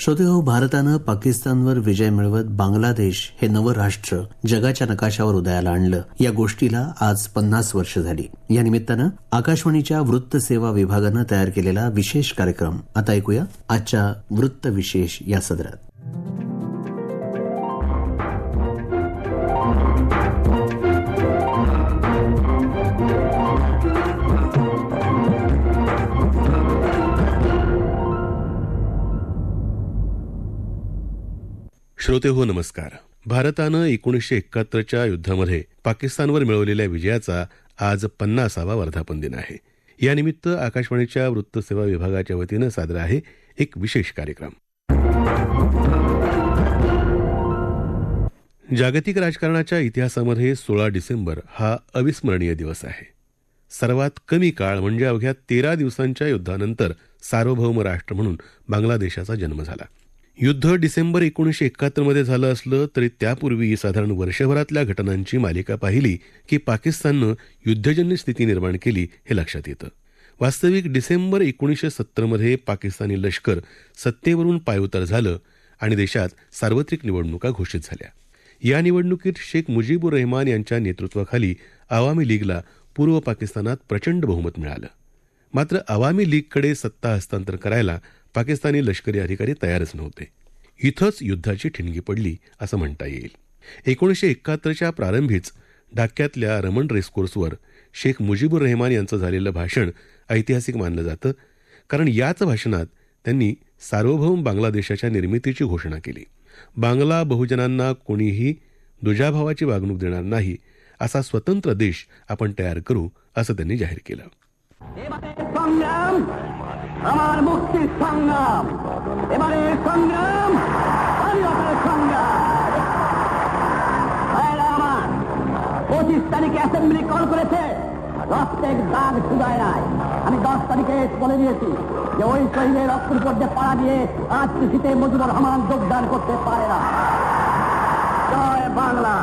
श्रोतेहो, भारतानं पाकिस्तानवर विजय मिळवत बांगलादेश हे नवं राष्ट्र जगाच्या नकाशावर उदयाला आणलं. या गोष्टीला आज 50 वर्ष झाली. या निमित्तानं आकाशवाणीच्या वृत्त सेवा विभागानं तयार केलेला विशेष कार्यक्रम आता ऐकूया आजच्या वृत्त विशेष या सदरात. श्रोते हो, नमस्कार. भारतानं 1971च्या युद्धामध्ये पाकिस्तानवर मिळवलेल्या विजयाचा आज 50वा वर्धापन दिन आहे. यानिमित्त आकाशवाणीच्या वृत्तसेवा विभागाच्या वतीनं सादर आहे एक विशेष कार्यक्रम. जागतिक राजकारणाच्या इतिहासामध्ये 16 डिसेंबर हा अविस्मरणीय दिवस आहे. सर्वात कमी काळ म्हणजे अवघ्या 13 दिवसांच्या युद्धानंतर सार्वभौम राष्ट्र म्हणून बांगलादेशाचा जन्म झाला. युद्ध डिसेंबर 1971 मध्ये झालं असलं तरी त्यापूर्वी साधारण वर्षभरातल्या घटनांची मालिका पाहिली की पाकिस्ताननं युद्धजन्य स्थिती निर्माण केली हे लक्षात येतं. वास्तविक डिसेंबर 1970 मध्ये पाकिस्तानी लष्कर सत्तेवरून पायउतार झालं आणि देशात सार्वत्रिक निवडणुका घोषित झाल्या. या निवडणुकीत शेख मुजीबुर रहमान यांच्या नेतृत्वाखाली आवामी लीगला पूर्व पाकिस्तानात प्रचंड बहुमत मिळालं. मात्र आवामी लीगकडे सत्ता हस्तांतर करायला पाकिस्तानी लष्करी अधिकारी तयारच नव्हते. इथंच युद्धाची ठिणगी पडली असं म्हणता येईल. 1971च्या प्रारंभीच ढाक्यातल्या रमण रेसकोर्सवर शेख मुजीबुर रहमान यांचं झालेलं भाषण ऐतिहासिक मानलं जातं, कारण याच भाषणात त्यांनी सार्वभौम बांगलादेशाच्या निर्मितीची घोषणा केली. बांगला बहुजनांना कोणीही दुजाभावाची वागणूक देणार नाही, असा स्वतंत्र देश आपण तयार करू असं त्यांनी जाहीर केलं. আমার মুক্তি সংগ্রাম, এবারে সংগ্রাম স্বাধীনতার সংগ্রাম। আমার 25 তারিখে অ্যাসেম্বলি কল করেছে, রক্তের দাগ শুধায় নাই। আমি 10 তারিখে বলে দিয়েছি যে ওই শহীদের রক্তের উপর যে পাড়া দিয়ে আজ কৃষিতে মুজিবুর রহমান যোগদান করতে পারে না। জয় বাংলা।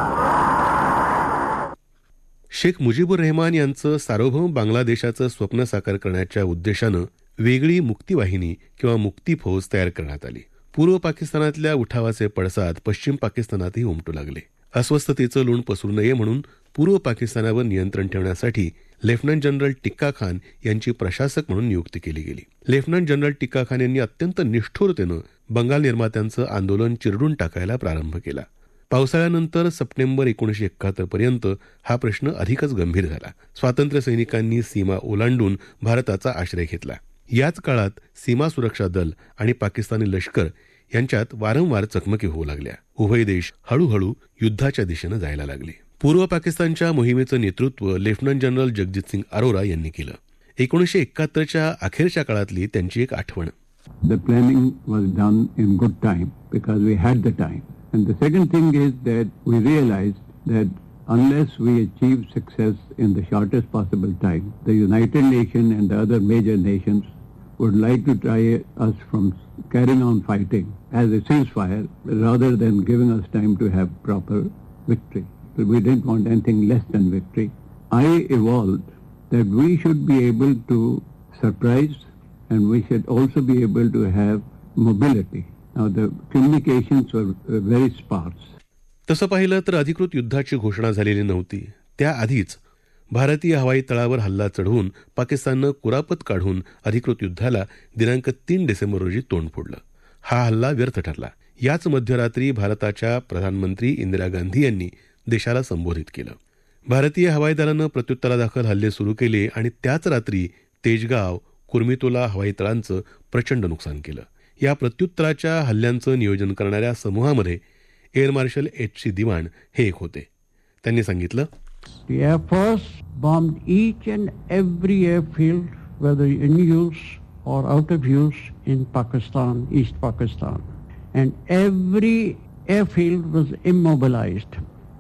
शेख मुजीबुर रहमान यांचं सार्वभौम बांगलादेशाचं स्वप्न साकार करण्याच्या उद्देशानं वेगळी मुक्तीवाहिनी किंवा मुक्ती फौज तयार करण्यात आली. पूर्व पाकिस्तानातल्या उठावाचे पडसाद पश्चिम पाकिस्तानातही उमटू लागले. अस्वस्थतेचं लोण पसरू नये म्हणून पूर्व पाकिस्तानावर नियंत्रण ठेवण्यासाठी लेफ्टनंट जनरल टिक्का खान यांची प्रशासक म्हणून नियुक्ती केली गेली. लेफ्टनंट जनरल टिक्का खान यांनी अत्यंत निष्ठुरतेनं बंगाल निर्मात्यांचं आंदोलन चिरडून टाकायला प्रारंभ केला. पावसाळ्यानंतर सप्टेंबर 1971 पर्यंत हा प्रश्न अधिकच गंभीर झाला. स्वातंत्र्य सैनिकांनी सीमा ओलांडून भारताचा आश्रय घेतला. याच काळात सीमा सुरक्षा दल आणि पाकिस्तानी लष्कर यांच्यात वारंवार चकमकी होऊ लागल्या. उभय देश हळूहळू युद्धाच्या दिशेनं जायला लागले. पूर्व पाकिस्तानच्या मोहिमेचं नेतृत्व लेफ्टनंट जनरल जगजित सिंग अरोरा यांनी केलं. 1971च्या अखेरच्या काळातली त्यांची एक आठवण. The planning was done in good time because we had the time. And the second thing is that we realized that unless we achieve success in the shortest possible time, the United Nations and the other major nations would like to try us from carrying on fighting as a ceasefire rather than giving us time to have proper victory. So we didn't want anything less than victory. I evolved that we should be able to surprise and we should also be able to have mobility. Now the communications were very sparse. तसं पाहिलं तर अधिकृत युद्धाची घोषणा झालेली नव्हती. त्याआधीच भारतीय हवाई तळावर हल्ला चढवून पाकिस्ताननं कुरापत काढून अधिकृत युद्धाला दिनांक 3 डिसेंबर रोजी तोंड फोडलं. हा हल्ला व्यर्थ ठरला. याच मध्यरात्री भारताच्या प्रधानमंत्री इंदिरा गांधी यांनी देशाला संबोधित केलं. भारतीय हवाई दलानं प्रत्युत्तरादाखल हल्ले सुरू केले आणि त्याच रात्री तेजगाव, कुर्मितोला हवाई तळांचं प्रचंड नुकसान केलं. या प्रत्युत्तराच्या हल्ल्यांचं नियोजन करणाऱ्या समूहामध्ये एअर मार्शल H.C. दिवाण हे एक होते. त्यांनी सांगितलं, The Air Force bombed each and every airfield, whether in use or out of use in Pakistan, East Pakistan. And every airfield was immobilized.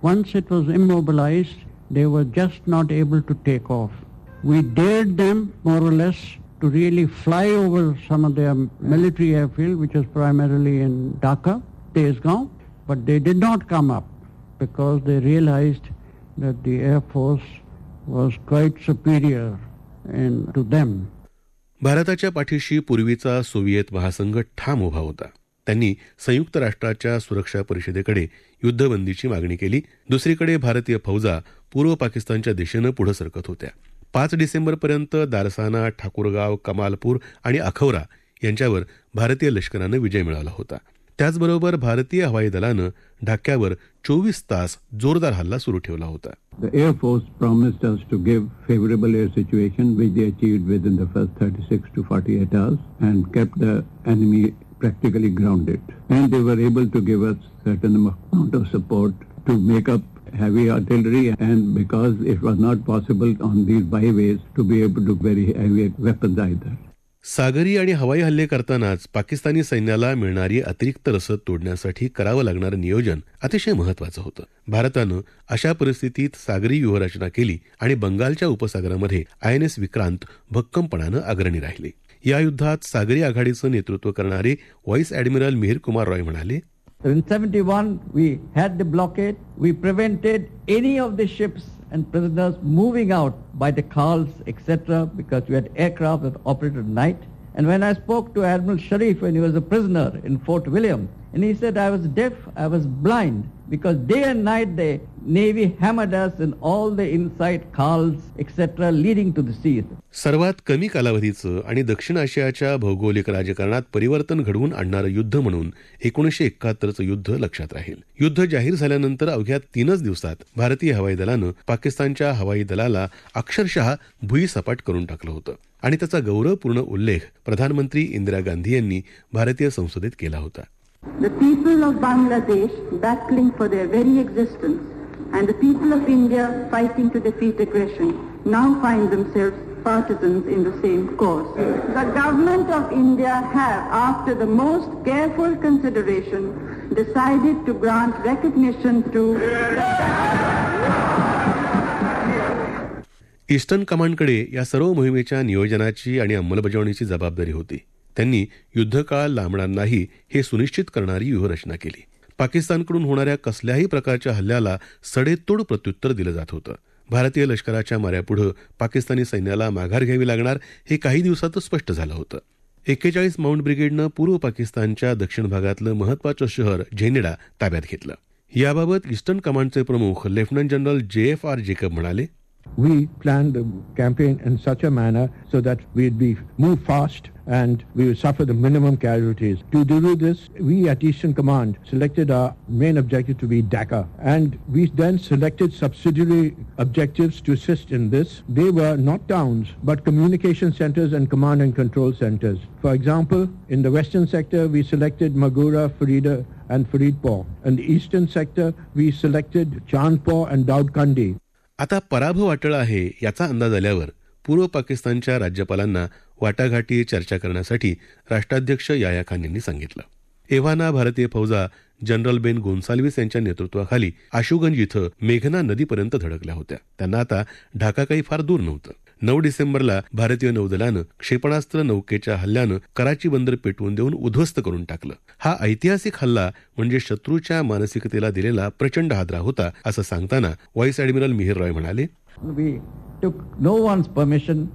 Once it was immobilized, they were just not able to take off. We dared them, more or less, to really fly over some of their military airfield, which was primarily in Dhaka, Tezgaon, but they did not come up because they realized that the Air Force was quite superior to them. भारताच्या पाठीशी पूर्वीचा Soviet महासंघ ठाम उभा होता. त्यांनी संयुक्त राष्ट्राच्या सुरक्षा परिषदेकडे युद्धबंदीची मागणी केली. दुसरीकडे भारतीय फौजा पूर्व पाकिस्तानच्या दिशेनं पुढे सरकत होत्या. 5 डिसेंबरपर्यंत दारसाना, ठाकूरगाव, कमालपूर आणि अखौरा यांच्यावर भारतीय लष्करानं विजय मिळवला होता. त्याचबरोबर भारतीय हवाई दलानं ढाक्यावर 24 तास जोरदार हल्ला सुरू ठेवला होता. The Air Force promised us to give favorable air situation, which they achieved within the first 36 to 48 hours and kept the enemy practically grounded. And they were able to give us certain amount of support to make up heavy artillery, and because it was not possible on these byways to be able to very heavy weapons either. सागरी आणि हवाई हल्ले करतानाच पाकिस्तानी सैन्याला मिळणारी अतिरिक्त रसद तोडण्यासाठी करावं लागणारं नियोजन अतिशय महत्वाचं होतं. भारतानं अशा परिस्थितीत सागरी व्यूहरचना केली आणि बंगालच्या उपसागरामध्ये INS विक्रांत भक्कमपणानं अग्रणी राहिले. या युद्धात सागरी आघाडीचं नेतृत्व करणारे व्हाईस ॲडमिरल मिहिर कुमार रॉय म्हणाले, In 71, we had the blockade. We prevented any of the ships and prisoners moving out by the khals, etc., because we had aircraft that operated at night. And when I spoke to Admiral Sharif when he was a prisoner in Fort William, and he said, I was deaf, I was blind, because day and night the Navy hammered us in all the inside khals, etc., leading to the sea. सर्वात कमी कालावधीचं आणि दक्षिण आशियाच्या भौगोलिक राजकारणात परिवर्तन घडवून आणणारं युद्ध म्हणून 1971चं युद्ध लक्षात राहील. युद्ध जाहीर झाल्यानंतर अवघ्या 3 दिवसात भारतीय हवाई दलानं पाकिस्तानच्या हवाई दलाला अक्षरशः भुईसपाट करून टाकलं होतं आणि त्याचा गौरवपूर्ण उल्लेख प्रधानमंत्री इंदिरा गांधी यांनी भारतीय संसदेत केला होता. The people of Bangladesh battling for their very existence and the people of India fighting to defeat aggression now find themselves partisans in the same cause. The government of India have, after the most careful consideration, decided to grant recognition to eastern कमांडकडे या सर्व मोहिमेच्या नियोजनाची आणि अंमलबजावणीची जबाबदारी होती. त्यांनी युद्धकाळ लांबणार नाही हे सुनिश्चित करणारी व्यूहरचना केली. पाकिस्तानकडून होणाऱ्या कसल्याही प्रकारच्या हल्ल्याला सडेतोड प्रत्युत्तर दिलं जात होतं. भारतीय लष्कराच्या माऱ्यापुढं पाकिस्तानी सैन्याला माघार घ्यावी लागणार हे काही दिवसातच स्पष्ट झालं होतं. 41 माउंट ब्रिगेडनं पूर्व पाकिस्तानच्या दक्षिण भागातलं महत्त्वाचं शहर झेनिडा ताब्यात घेतलं. याबाबत ईस्टर्न कमांडचे प्रमुख लेफ्टनंट जनरल JFR जेकब म्हणाले, We planned the campaign in such a manner so that we'd be move fast and we would suffer the minimum casualties. To do this, we at Eastern Command selected our main objective to be Dhaka, and we then selected subsidiary objectives to assist in this. They were not towns but communication centers and command and control centers. For example, in the western sector we selected Magura, Farida and Faridpur. In the eastern sector we selected Chandpur and Daudkandi. आता पराभव अटळ आहे याचा अंदाज आल्यावर पूर्व पाकिस्तानच्या राज्यपालांना वाटाघाटी चर्चा करण्यासाठी राष्ट्राध्यक्ष याह्या खान यांनी सांगितलं. एव्हाना भारतीय फौजा जनरल बेन गोन्साल्विस यांच्या नेतृत्वाखाली आशुगंज इथं मेघना नदीपर्यंत धडकल्या होत्या. त्यांना आता ढाका काही फार दूर नव्हतं. 9 डिसेंबरला भारतीय नौदलानं क्षेपणास्त्र नौकेच्या हल्ल्यानं कराची बंदर पेटवून देऊन उद्ध्वस्त करून टाकलं. हा ऐतिहासिक हल्ला म्हणजे शत्रूच्या मानसिकतेला दिलेला प्रचंड हादरा होता असं सांगताना व्हाईस ॲडमिरल मिहिर रॉय म्हणाले, We took no one's permission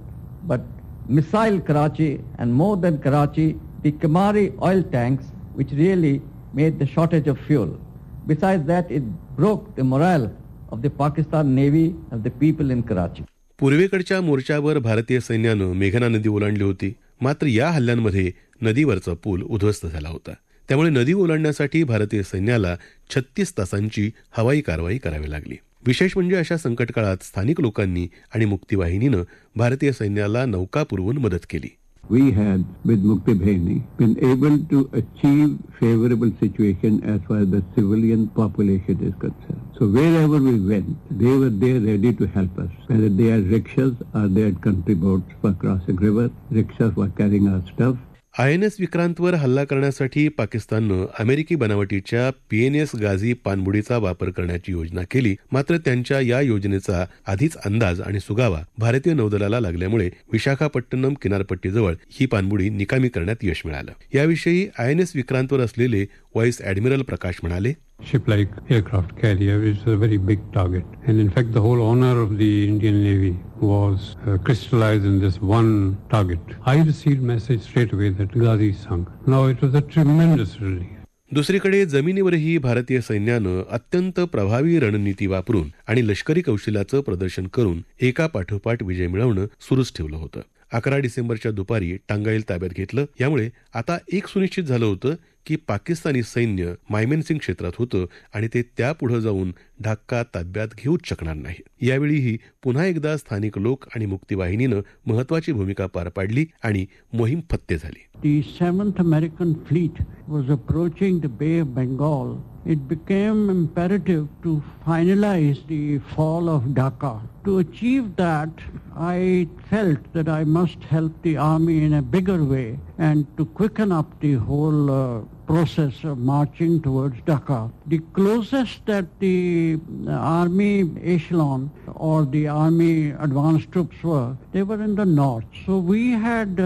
but missile Karachi, and more than Karachi, the Kamari oil tanks, which really made the shortage of fuel. Besides that, it broke the morale of the Pakistan Navy and the people in Karachi. पूर्वेकडच्या मोर्चावर भारतीय सैन्यानं मेघना नदी ओलांडली होती. मात्र या हल्ल्यांमध्ये नदीवरचा पूल उद्ध्वस्त झाला होता. त्यामुळे नदी ओलांडण्यासाठी भारतीय सैन्याला 36 तासांची हवाई कारवाई करावी लागली. विशेष म्हणजे अशा संकट काळात स्थानिक लोकांनी आणि मुक्तिवाहिनीनं भारतीय सैन्याला नौका पुरवून मदत केली. We had, with Mukti Bahini, been able to achieve favorable situation as far as the civilian population is concerned. So wherever we went, they were there ready to help us. Whether they are rickshaws or they are country boats for crossing river, rickshaws for carrying our stuff. INS विक्रांतवर हल्ला करण्यासाठी पाकिस्ताननं अमेरिकी बनावटीच्या PNS Ghazi पाणबुडीचा वापर करण्याची योजना केली. मात्र त्यांच्या या योजनेचा आधीच अंदाज आणि सुगावा भारतीय नौदलाला लागल्यामुळे विशाखापट्टणम किनारपट्टीजवळ ही पाणबुडी निकामी करण्यात यश मिळालं. याविषयी INS विक्रांतवर असलेले व्हाईस ॲडमिरल प्रकाश म्हणाले, ship like aircraft carrier, which is a very big target. And in fact, the whole honor of the Indian Navy was crystallized in this one target. I received message straight away that Ghazi sunk. Now it was a tremendous relief. दुसरीकडे जमिनीवरही भारतीय सैन्यानं अत्यंत प्रभावी रणनीती वापरून आणि लष्करी कौशल्याचं प्रदर्शन करून एकापाठोपाठ विजय मिळवणं सुरूच ठेवलं होतं. 11 डिसेंबरच्या दुपारी टांगाईल ताब्यात घेतलं. यामुळे आता एक सुनिश्चित झालं होतं की पाकिस्तानी सैन्य मायमेन्सिंग क्षेत्रात होतं आणि ते त्यापुढे जाऊन ढाका ताब्यात घेऊच शकणार नाही. यावेळीही पुन्हा एकदा स्थानिक लोक आणि मुक्तीवाहिनीनं महत्वाची भूमिका पार पाडली आणि मोहीम फत्ते झाली. The 7th American Fleet was approaching the Bay of Bengal. It became imperative to finalize the fall of Dhaka. To achieve that, I felt that I must help the army in a bigger way and to quicken up the whole process of marching towards Dhaka. The closest that the army echelon or the army advanced troops were, they were in the north. So we had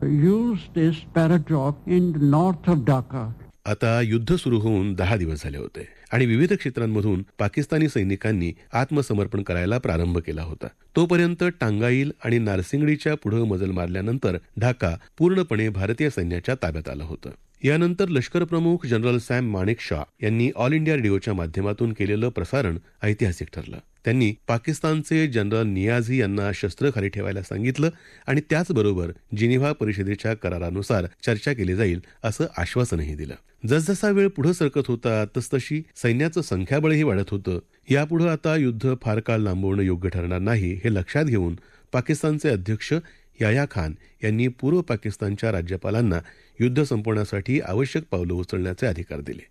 used this paradrop in the north of Dhaka. आता युद्ध सुरू होऊन 10 दिवस झाले होते आणि विविध क्षेत्रांमधून पाकिस्तानी सैनिकांनी आत्मसमर्पण करायला प्रारंभ केला होता. तोपर्यंत टांगाईल आणि नारसिंगडीच्या पुढे मजल मारल्यानंतर ढाका पूर्णपणे भारतीय सैन्याच्या ताब्यात आलं होतं. यानंतर लष्कर प्रमुख जनरल सॅम माणेकशॉ यांनी ऑल इंडिया रेडिओच्या माध्यमातून केलेलं प्रसारण ऐतिहासिक ठरलं. त्यांनी पाकिस्तानचे जनरल नियाझी यांना शस्त्र खाली ठेवायला सांगितलं आणि त्याचबरोबर जिनिव्हा परिषदेच्या करारानुसार चर्चा केली जाईल असं आश्वासनही दिलं. जसजसा वेळ पुढे सरकत होता तसतशी सैन्याचं संख्याबळही वाढत होतं. यापुढे आता युद्ध फार काळ लांबवणं योग्य ठरणार नाही हे लक्षात घेऊन पाकिस्तानचे अध्यक्ष याह्या खान यांनी पूर्व पाकिस्तानच्या राज्यपालांना युद्ध संपवण्यासाठी आवश्यक पावलं उचलण्याचे अधिकार दिले.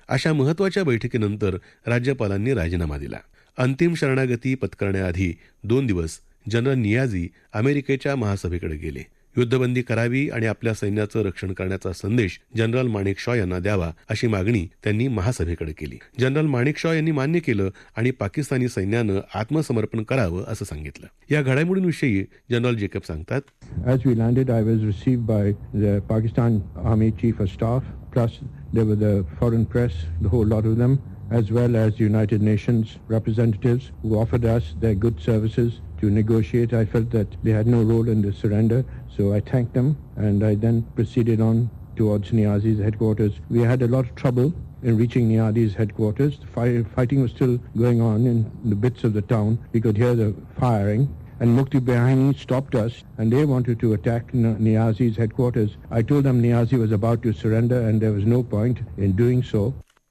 अशा महत्वाच्या बैठकीनंतर राज्यपालांनी राजीनामा दिला. अंतिम शरणागती पत्करण्याआधी 2 दिवस जनरल नियाझी अमेरिकेच्या महासभेकडे गेले. युद्धबंदी करावी आणि आपल्या सैन्याचं रक्षण करण्याचा संदेश जनरल माणेकशॉ यांना द्यावा अशी मागणी त्यांनी महासभेकडे केली. जनरल माणेकशॉ यांनी मान्य केलं आणि पाकिस्तानी सैन्यानं आत्मसमर्पण करावं असं सांगितलं. या घडामोडींविषयी जनरल जेकब सांगतात. As we landed, I was received by the Pakistan Army Chief of Staff, plus there were the foreign press, the whole lot of them, as well as the United Nations representatives who offered us their good services to negotiate. I felt that they had no role in the surrender, so I thanked them and I then proceeded on towards Niazi's headquarters. We had a lot of trouble in reaching Niazi's headquarters. The fighting was still going on in the bits of the town. We could hear the firing. And Mukti Bahini stopped us and they wanted to attack Niazi's headquarters. I told them Niazi was about to surrender and there was no point in doing so.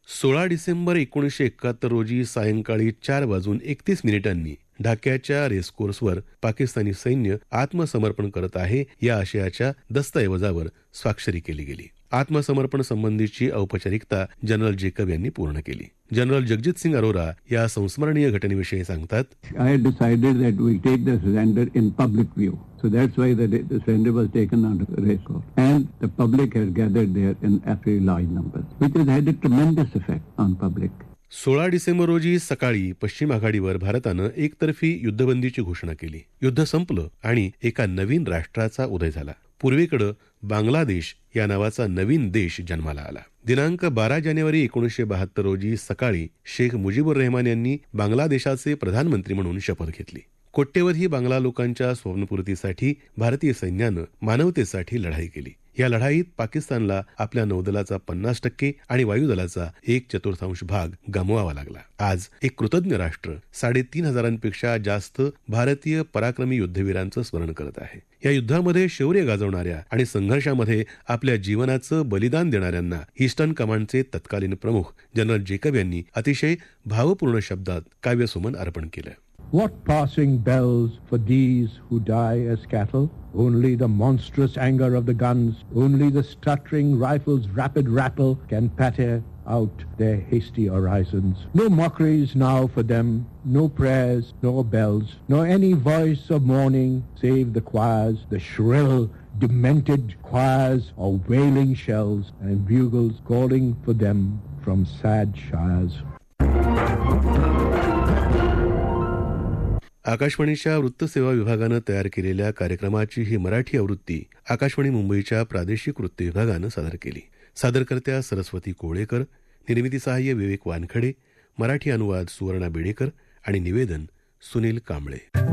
16 December 1971 रोजी सायंकाळी 4:31 ढाक्याच्या रेसकोर्सवर पाकिस्तानी सैन्य आत्मसमर्पण करत आहे या आशयाच्या दस्तऐवजावर स्वाक्षरी केली गेली. आत्मसमर्पण संबंधीची औपचारिकता जनरल जेकब यांनी पूर्ण केली. जनरल जगजित सिंग अरोरा या संस्मरणीय घटनेविषयी सांगतात. I had decided that we take the surrender in public view. So that's why the surrender was taken on the race course. And the public has gathered there in very large numbers, which has had a tremendous effect on public. 16 December रोजी सकाळी पश्चिम आघाडीवर भारतानं एकतर्फी युद्धबंदीची घोषणा केली. युद्ध संपलं आणि एका नवीन राष्ट्राचा उदय झाला. पूर्वेकडं बांगलादेश या नावाचा नवीन देश जन्माला आला. दिनांक 12 जानेवारी 1972 रोजी सकाळी शेख मुजीबुर रहमान यांनी बांगलादेशाचे प्रधानमंत्री म्हणून शपथ घेतली. कोट्यवधी बांगला लोकांच्या स्वप्नपूर्तीसाठी भारतीय सैन्यानं मानवतेसाठी लढाई केली. या लढाईत पाकिस्तानला आपल्या नौदलाचा 50% आणि वायुदलाचा 1/4 भाग गमवावा लागला. आज एक कृतज्ञ राष्ट्र 3,500पेक्षा जास्त भारतीय पराक्रमी युद्धवीरांचं स्मरण करत आहे. या युद्धामध्ये शौर्य गाजवणाऱ्या आणि संघर्षामध्ये आपल्या जीवनाचं बलिदान देणाऱ्यांना ईस्टर्न कमांडचे तत्कालीन प्रमुख जनरल जेकब यांनी अतिशय भावपूर्ण शब्दात काव्यसुमन अर्पण केलं. What passing bells for these who die as cattle? Only the monstrous anger of the guns, only the stuttering rifles' rapid rattle can patter out their hasty horizons. No mockeries now for them, no prayers, nor bells, nor any voice of mourning save the choirs, the shrill, demented choirs of wailing shells and bugles calling for them from sad shires. आकाशवाणीच्या वृत्तसेवा विभागानं तयार केलेल्या कार्यक्रमाची ही मराठी आवृत्ती आकाशवाणी मुंबईच्या प्रादेशिक वृत्त विभागानं सादर केली. सादरकर्त्या सरस्वती कोळेकर, निर्मिती सहाय्य विवेक वानखडे, मराठी अनुवाद सुवर्णा बेडेकर आणि निवेदन सुनील कांबळे.